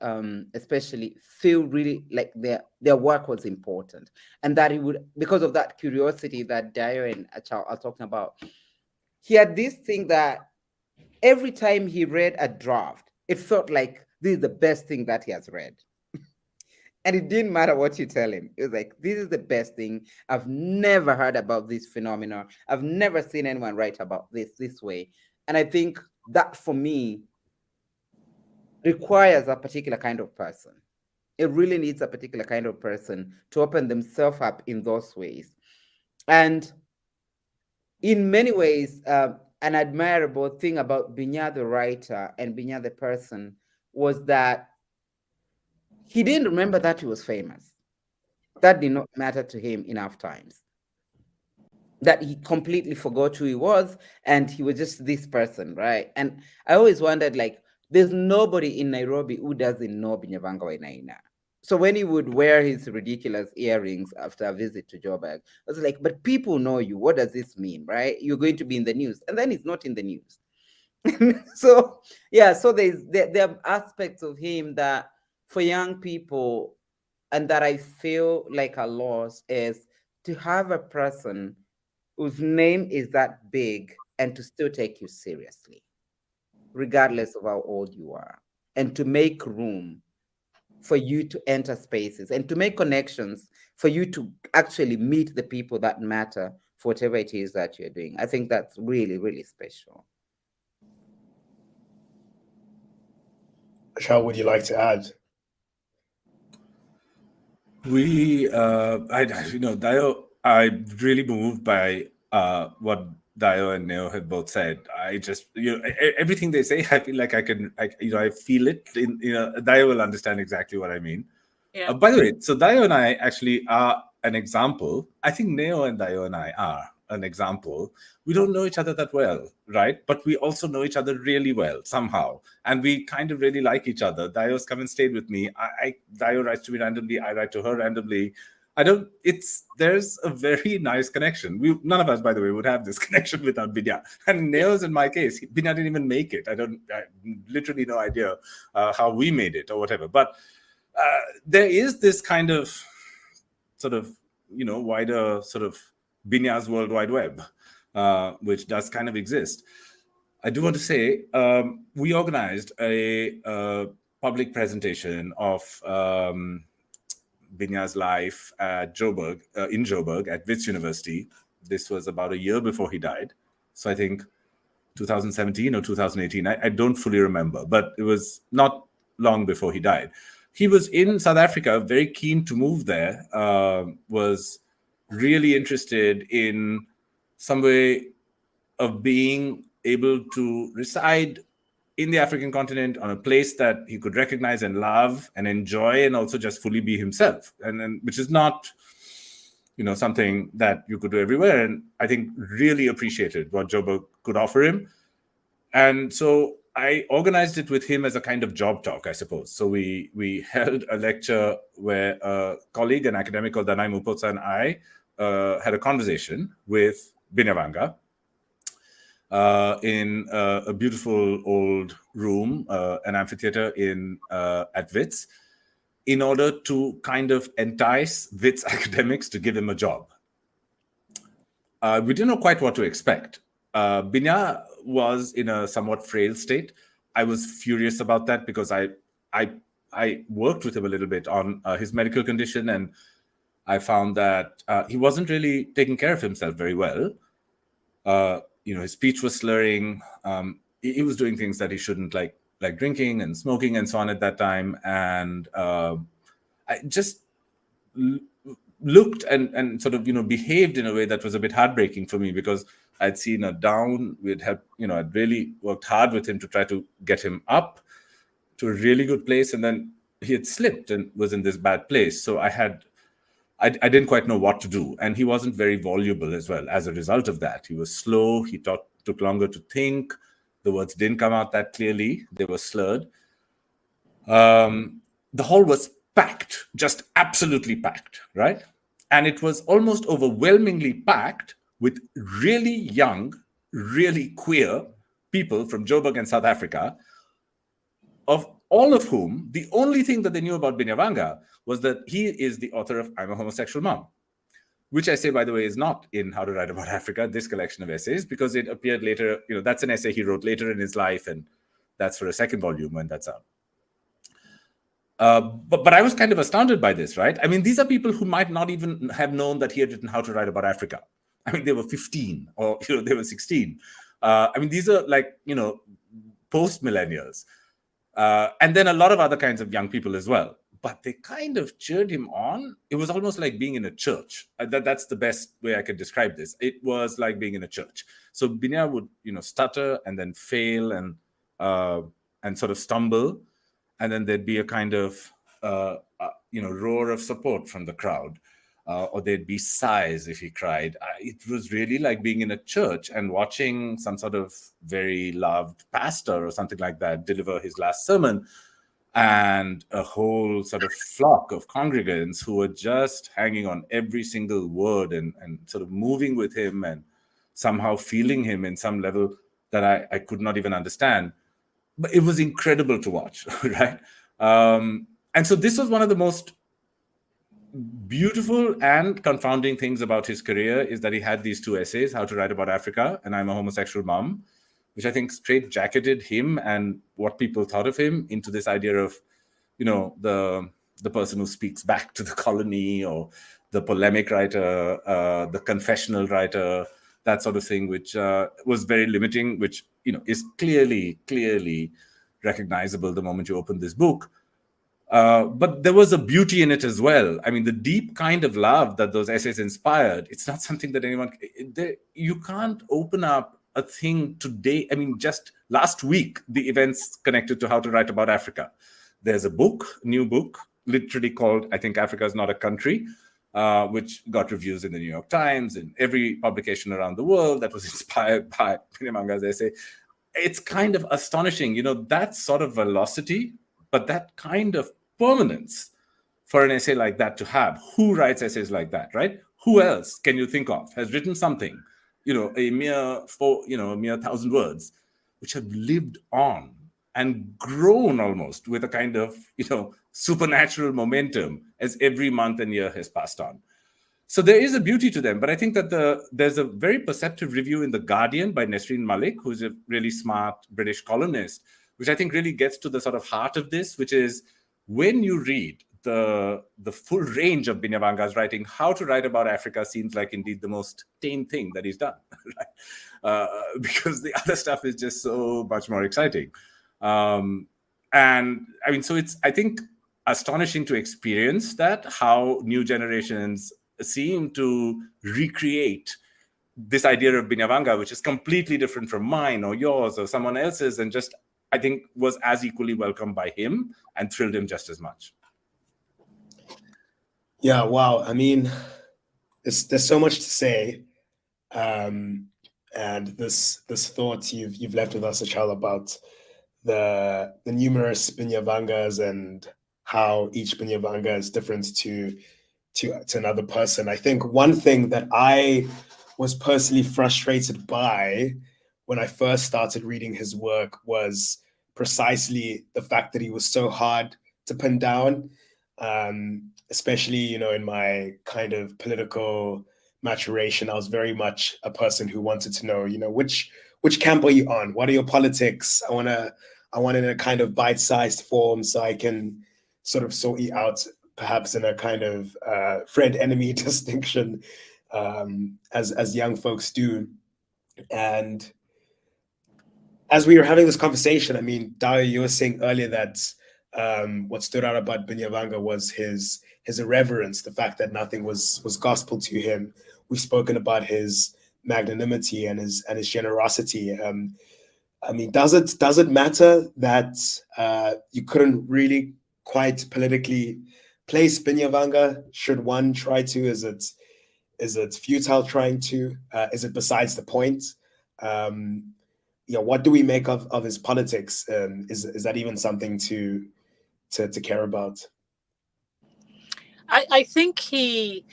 especially, feel really like their work was important. And that he would, because of that curiosity that Dayo and Achal are talking about, he had this thing that every time he read a draft, it felt like this is the best thing that he has read. And it didn't matter what you tell him. It was like, this is the best thing. I've never heard about this phenomenon. I've never seen anyone write about this way. And I think that, for me, requires a particular kind of person. It really needs a particular kind of person to open themselves up in those ways. And in many ways, an admirable thing about Binya the writer and Binya the person was that he didn't remember that he was famous. That did not matter to him enough times. That he completely forgot who he was, and he was just this person, right? And I always wondered, like, there's nobody in Nairobi who doesn't know Binyavanga Wainaina. So when he would wear his ridiculous earrings after a visit to Joburg, I was like, but people know you. What does this mean, right? You're going to be in the news. And then he's not in the news. So, yeah, so there are aspects of him that, for young people, and that I feel like a loss, is to have a person whose name is that big and to still take you seriously, regardless of how old you are, and to make room for you to enter spaces and to make connections, for you to actually meet the people that matter for whatever it is that you're doing. I think that's really, really special. Achal, would you like to add? Dayo, I'm really moved by what Dayo and Neo had both said. I just, everything they say, I feel like I feel it. Dayo will understand exactly what I mean. Yeah. By the way, so Dayo and I actually are an example. I think Neo and Dayo and I are an example. We don't know each other that well, right? But we also know each other really well somehow. And we kind of really like each other. Dayo's come and stayed with me. Dayo writes to me randomly. I write to her randomly. There's a very nice connection. None of us, by the way, would have this connection without Binya. And Neo's in my case, Binya didn't even make it. I literally no idea how we made it or whatever. But there is this kind of sort of, wider sort of Binya's World Wide Web, which does kind of exist. I do want to say we organized a public presentation of Binya's life at Joburg, in Joburg at Wits University. This was about a year before he died. So I think 2017 or 2018. I don't fully remember, but it was not long before he died. He was in South Africa, very keen to move there, was really interested in some way of being able to reside in the African continent on a place that he could recognize and love and enjoy, and also just fully be himself. And then, which is not, something that you could do everywhere. And I think really appreciated what Joburg could offer him. And so I organized it with him as a kind of job talk, I suppose. So we held a lecture where a colleague, an academic called Danai Mupotsa, and I had a conversation with Binyavanga in a beautiful old room, an amphitheater at Wits, in order to kind of entice Wits academics to give him a job. We didn't know quite what to expect. Binya was in a somewhat frail state. I was furious about that because I I worked with him a little bit on his medical condition, and I found that he wasn't really taking care of himself very well. His speech was slurring. He was doing things that he shouldn't, like drinking and smoking and so on at that time. And I just looked and sort of, behaved in a way that was a bit heartbreaking for me, because I'd seen a down. I'd really worked hard with him to try to get him up to a really good place. And then he had slipped and was in this bad place. So I didn't quite know what to do. And he wasn't very voluble as well as a result of that. He was slow. He took longer to think. The words didn't come out that clearly. They were slurred. The hall was packed, just absolutely packed, right? And it was almost overwhelmingly packed with really young, really queer people from Joburg and South Africa, of all of whom the only thing that they knew about Binyavanga was that he is the author of I'm a Homosexual Mom, which I say, by the way, is not in How to Write About Africa, this collection of essays, because it appeared later. That's an essay he wrote later in his life, and that's for a second volume when that's out. But I was kind of astounded by this, right? I mean, these are people who might not even have known that he had written How to Write About Africa. I mean, they were 15 or they were 16. These are post-millennials. And then a lot of other kinds of young people as well. But they kind of cheered him on. It was almost like being in a church. That's the best way I could describe this. It was like being in a church. So Binya would, stutter and then fail and sort of stumble. And then there'd be a kind of, roar of support from the crowd. Or there'd be sighs if he cried. It was really like being in a church and watching some sort of very loved pastor or something like that deliver his last sermon, and a whole sort of flock of congregants who were just hanging on every single word and sort of moving with him and somehow feeling him in some level that I could not even understand. But it was incredible to watch, right? And so this was one of the most beautiful and confounding things about his career, is that he had these two essays, How to Write About Africa and I'm a Homosexual Mom, which I think straight-jacketed him and what people thought of him into this idea of, the person who speaks back to the colony, or the polemic writer, the confessional writer, that sort of thing, which was very limiting, which, is clearly recognizable the moment you open this book. But there was a beauty in it as well. I mean, the deep kind of love that those essays inspired, it's not something that you can't open up a thing today. I mean, just last week, the events connected to How to Write About Africa. There's a new book, literally called, I think, Africa is Not a Country, which got reviews in the New York Times and every publication around the world that was inspired by Binyavanga's essay. It's kind of astonishing, that sort of velocity, but that kind of permanence for an essay like that to have. Who writes essays like that, right? Who else can you think of has written something, a mere 1,000 words, which have lived on and grown almost with a kind of, supernatural momentum as every month and year has passed on. So there is a beauty to them. But I think that there's a very perceptive review in The Guardian by Nesreen Malik, who's a really smart British columnist, which I think really gets to the sort of heart of this, which is when you read the full range of Binyavanga's writing, How to Write About Africa seems like indeed the most tame thing that he's done, right? Because the other stuff is just so much more exciting. And I mean, so it's, I think, astonishing to experience that, how new generations seem to recreate this idea of Binyavanga, which is completely different from mine or yours or someone else's, and just, I think, was as equally welcomed by him and thrilled him just as much. Yeah, wow. I mean, there's so much to say. And this thought you've left with us, Achal, about the numerous Binyavangas and how each Binyavanga is different to another person. I think one thing that I was personally frustrated by when I first started reading his work was precisely the fact that he was so hard to pin down, especially, in my kind of political maturation. I was very much a person who wanted to know, which camp are you on? What are your politics? I want it in a kind of bite-sized form so I can, sort of sort you out, perhaps in a kind of friend-enemy distinction, as young folks do. And as we were having this conversation, I mean, Dayo, you were saying earlier that what stood out about Binyavanga was his irreverence, the fact that nothing was gospel to him. We've spoken about his magnanimity and his generosity. I mean, does it matter that you couldn't really quite politically place Binyavanga? Should one try to? Is it futile trying to? Is it besides the point? What do we make of his politics? Is that even something to care about? I think he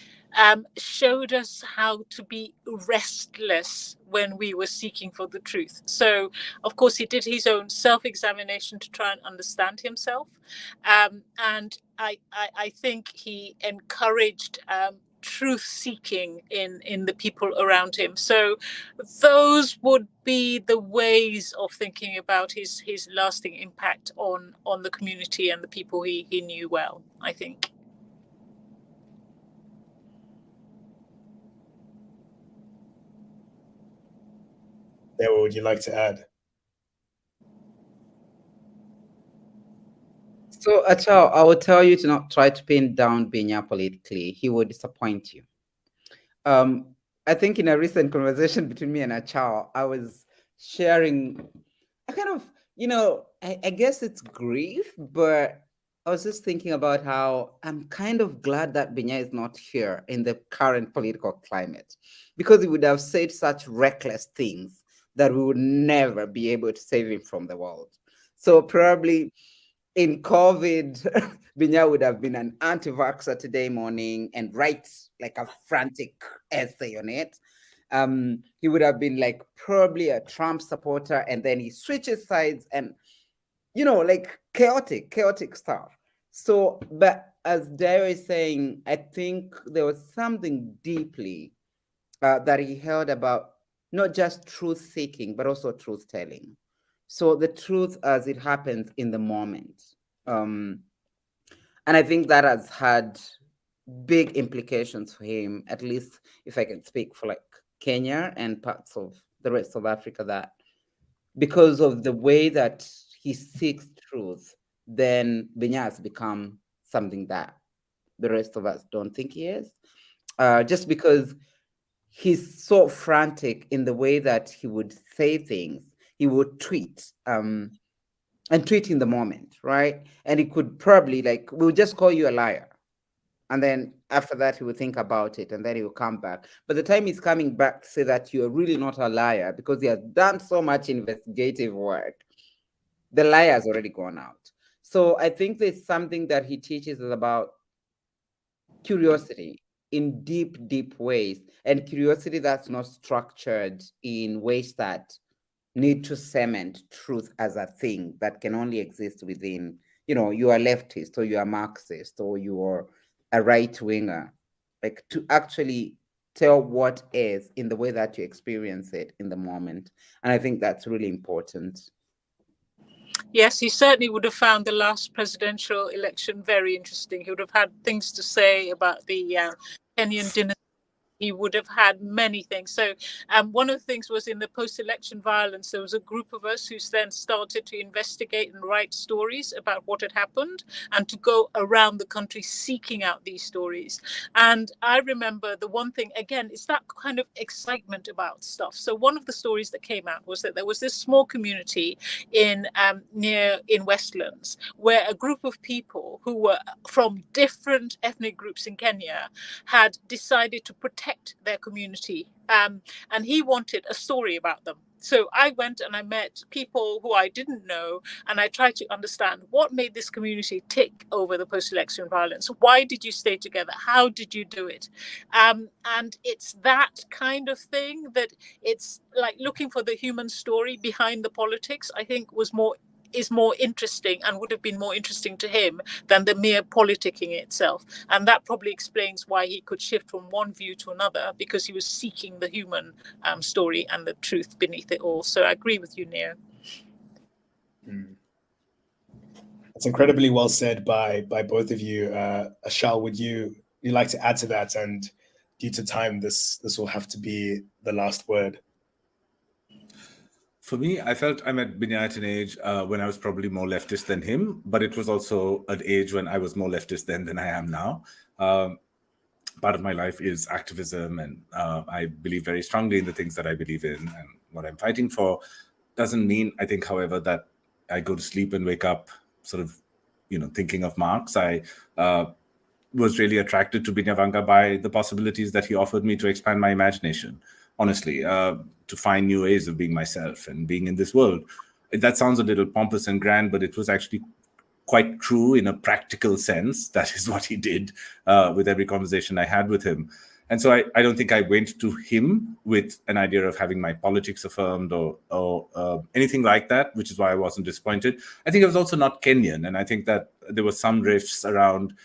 showed us how to be restless when we were seeking for the truth. So, of course, he did his own self-examination to try and understand himself. And I think he encouraged truth-seeking in the people around him. So those would be the ways of thinking about his lasting impact on the community and the people he knew well, I think. Yeah, what would you like to add? So, Achal, I would tell you to not try to pin down Binya politically. He will disappoint you. I think in a recent conversation between me and Achal, I was sharing a kind of, I guess it's grief, but I was just thinking about how I'm kind of glad that Binya is not here in the current political climate, because he would have said such reckless things that we would never be able to save him from the world. So probably in COVID, Binya would have been an anti-vaxxer today morning and write like a frantic essay on it. He would have been like probably a Trump supporter, and then he switches sides and, like chaotic stuff. So, but as Dayo is saying, I think there was something deeply that he held about not just truth seeking, but also truth telling. So the truth as it happens in the moment. And I think that has had big implications for him, at least if I can speak for like Kenya and parts of the rest of Africa, that because of the way that he seeks truth, then Binya has become something that the rest of us don't think he is. Just because he's so frantic in the way that he would say things. He would tweet and tweet in the moment, right? And he could probably we'll just call you a liar. And then after that, he would think about it and then he will come back. But the time he's coming back to say that you're really not a liar because he has done so much investigative work, the lie has already gone out. So I think there's something that he teaches us about curiosity in deep ways, and curiosity that's not structured in ways that need to cement truth as a thing that can only exist within, you are leftist or you are Marxist or you are a right winger, like to actually tell what is in the way that you experience it in the moment. And I think that's really important. Yes, he certainly would have found the last presidential election very interesting. He would have had things to say about the Kenyan dynasty. He would have had many things. So one of the things was in the post-election violence, there was a group of us who then started to investigate and write stories about what had happened and to go around the country seeking out these stories. And I remember the one thing, again, it's that kind of excitement about stuff. So one of the stories that came out was that there was this small community in Westlands where a group of people who were from different ethnic groups in Kenya had decided to protect their community, and he wanted a story about them. So I went and I met people who I didn't know, and I tried to understand what made this community tick over the post-election violence. Why did you stay together? How did you do it? And it's that kind of thing that it's like looking for the human story behind the politics, I think is more interesting and would have been more interesting to him than the mere politicking itself. And that probably explains why he could shift from one view to another, because he was seeking the human story and the truth beneath it all. So I agree with you, Neo. It's incredibly well said by both of you. Achal, would you like to add to that? And due to time, this will have to be the last word. For me, I felt I'm at Binya at an age when I was probably more leftist than him, but it was also an age when I was more leftist then than I am now. Part of my life is activism, and I believe very strongly in the things that I believe in and what I'm fighting for. Doesn't mean, I think, however, that I go to sleep and wake up sort of, thinking of Marx. I was really attracted to Binyavanga by the possibilities that he offered me to expand my imagination, honestly, to find new ways of being myself and being in this world. That sounds a little pompous and grand, but it was actually quite true in a practical sense. That is what he did with every conversation I had with him. And so I don't think I went to him with an idea of having my politics affirmed or anything like that, which is why I wasn't disappointed. I think I was also not Kenyan, and I think that there were some rifts around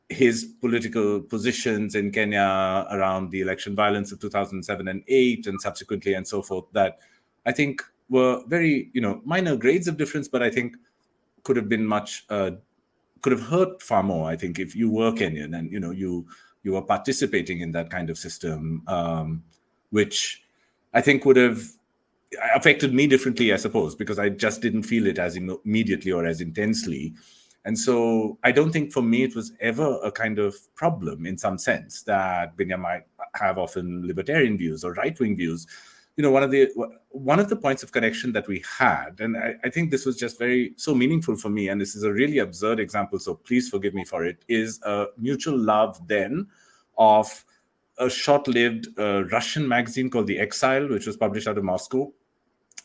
his political positions in Kenya around the election violence of 2007 and 8 and subsequently and so forth that I think were very, minor grades of difference, but I think could have been could have hurt far more, I think, if you were Kenyan and, you were participating in that kind of system, which I think would have affected me differently, I suppose, because I just didn't feel it as immediately or as intensely. And so I don't think for me it was ever a kind of problem in some sense that Binya might have often libertarian views or right-wing views. One of the points of connection that we had, and I think this was just so meaningful for me, and this is a really absurd example, so please forgive me for it, is a mutual love then of a short-lived Russian magazine called The Exile, which was published out of Moscow,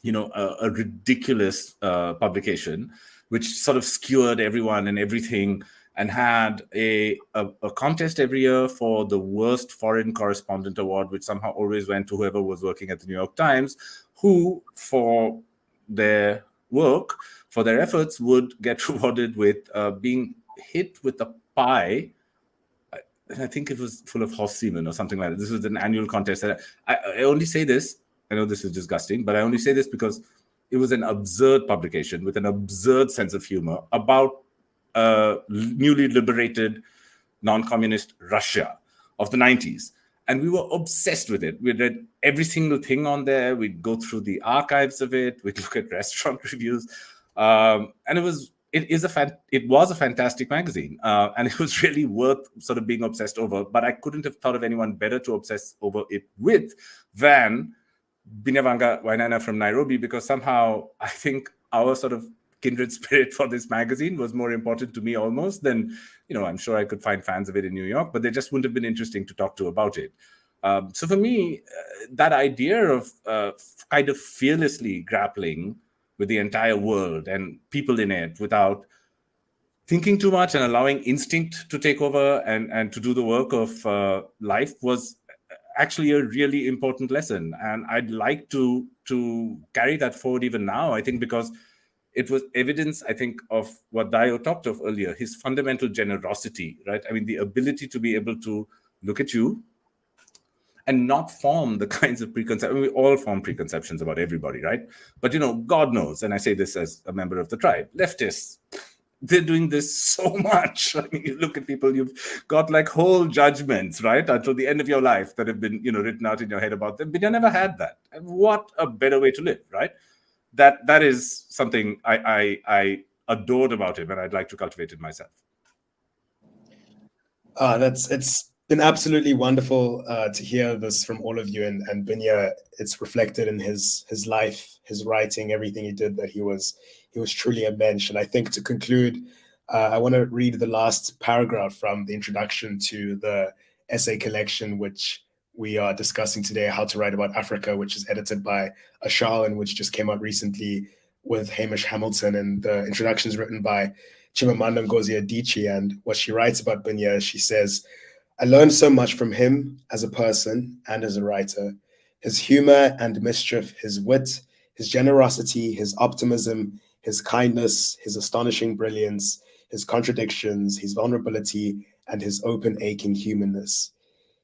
a ridiculous publication, which sort of skewered everyone and everything, and had a contest every year for the worst foreign correspondent award, which somehow always went to whoever was working at the New York Times, who, for their work, for their efforts, would get rewarded with being hit with a pie. I think it was full of horse semen or something like that. This was an annual contest. I only say this, I know this is disgusting, but I only say this because it was an absurd publication with an absurd sense of humor about newly liberated non-communist Russia of the 90s. And we were obsessed with it. We read every single thing on there. We'd go through the archives of it. We'd look at restaurant reviews. And it was a fantastic magazine. And it was really worth sort of being obsessed over. But I couldn't have thought of anyone better to obsess over it with than Binyavanga Wainana from Nairobi, because somehow I think our sort of kindred spirit for this magazine was more important to me almost than, I'm sure I could find fans of it in New York, but they just wouldn't have been interesting to talk to about it. So for me, that idea of kind of fearlessly grappling with the entire world and people in it without thinking too much and allowing instinct to take over and to do the work of life was actually a really important lesson. And I'd like to carry that forward even now, I think, because it was evidence, I think, of what Dayo talked of earlier, his fundamental generosity, right? I mean, the ability to be able to look at you and not form the kinds of preconceptions. I mean, we all form preconceptions about everybody, right? But, God knows, and I say this as a member of the tribe, leftists, they're doing this so much. I mean, you look at people, you've got like whole judgments, right, until the end of your life that have been, written out in your head about them. But you never had that. And what a better way to live, right? That is something I adored about him, and I'd like to cultivate it myself. It's been absolutely wonderful to hear this from all of you, and Binya, it's reflected in his life, his writing, everything he did, that he was truly a mensch. And I think to conclude, I want to read the last paragraph from the introduction to the essay collection, which we are discussing today, How to Write About Africa, which is edited by Achal and which just came out recently with Hamish Hamilton. And the introduction is written by Chimamanda Ngozi Adichie. And what she writes about Binya, she says, "I learned so much from him as a person and as a writer. His humor and mischief, his wit, his generosity, his optimism, his kindness, his astonishing brilliance, his contradictions, his vulnerability, and his open, aching humanness.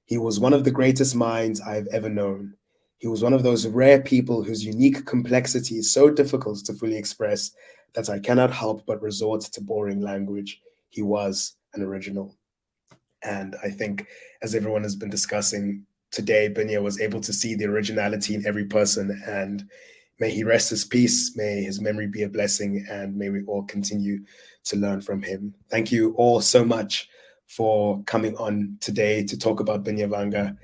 He was one of the greatest minds I have ever known. He was one of those rare people whose unique complexity is so difficult to fully express that I cannot help but resort to boring language. He was an original. And I think, as everyone has been discussing today, Binya was able to see the originality in every person, and may he rest his peace, may his memory be a blessing, and may we all continue to learn from him. Thank you all so much for coming on today to talk about Binyavanga.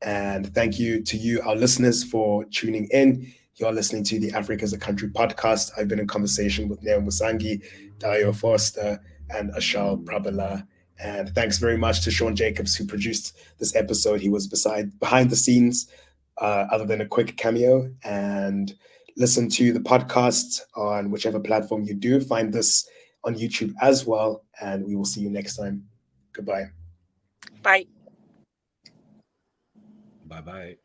And thank you to you, our listeners, for tuning in. You're listening to the Africa as a Country podcast. I've been in conversation with Neo Musangi, Dayo Forster, and Achal Prabhala. And thanks very much to Sean Jacobs, who produced this episode. He was behind the scenes, other than a quick cameo. And listen to the podcast on whichever platform you do. Find this on YouTube as well. And we will see you next time. Goodbye. Bye. Bye-bye.